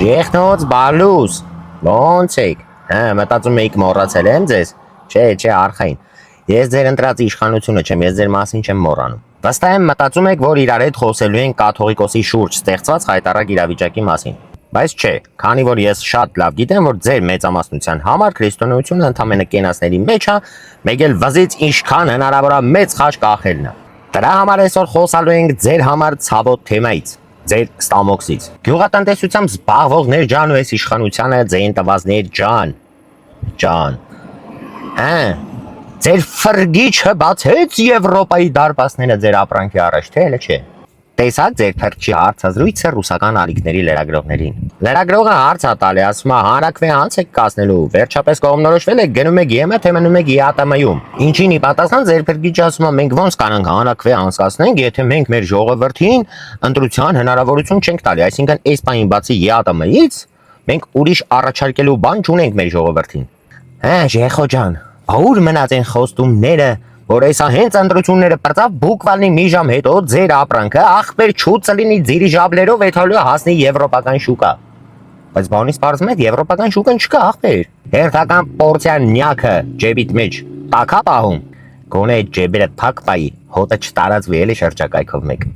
Ջեխնոց բալուս, ոնց եք, մտածում էիք մոռացել եմ ձեզ, չէ, արխային, ես ձեր ընտրած իշխանությունը չեմ, ես ձեր մասին չեմ մոռանում, վստահ եմ մտածում եք, որ իրար հետ խոսելու են կաթողիկոսի շուրջ ստեղծված հայտարարակ իրավիճակի մասին, բայց չէ, քանի որ ես շատ լավ գիտեմ, որ ձեր մեծամասնության համար քրիստոնեությունը ընդամենը կենացների մեջ է, մեկ էլ վզից ինչքան հնարավոր է մեծ խաչ կախելն է, դրա համար այսօր խոսալու ենք ձեր համար ցավոտ թեմայից, ձեր ստամոքսից, գյուղատնտեսությամբ զբաղվողներ ջան ու այս իշխանությանը ձեին տվածներ ջան, ձեր ֆրգիչը բացեց Եվրոպայի դարպասները ձեր ապրանքի առաջ, թե էլը չէ, տեսակ ձեր փրկչի հարցազրույցը ռուսական ալիքների լրագրողներին, լրագրողը հարց է տալի, ասում է հանրաքվե անց եք կազմելու, վերջապես կողմնորոշվել եք գնում եք ԵՄ, թե մնում եք ԵԱՏՄ-ում, ինչին ի պատասխան ձեր փրկիչը ասում է մենք ոնց կանանք հանրաքվե անցկացնենք, եթե մենք մեր ժողովրդին ընտրության հնարավորություն չենք տալի, այսինքն այս բանին բացի ԵԱՏՄ-ից մենք ուրիշ առաջարկելու բան չունենք մեր ժողովրդին, Ժեխո ջան, ուր մնաց են խոստումները, որ այսա հենց ընտրությունները պրծավ բուկվալնի մի ժամ հետո ձեր ապրանքը ախպեր չուծը լինի ձիրի ժաբլերով եթալու հասնի եվրոպական շուկա, բայց բանից պարզում եք եվրոպական շուկան չկա ախպեր, հերթական պորցիան նյակը ջեբիտ մեջ տակա պահում, գոնե ջեբերը թակ պայի, հոտը չտարածվի էլի շրջակայքով մեկ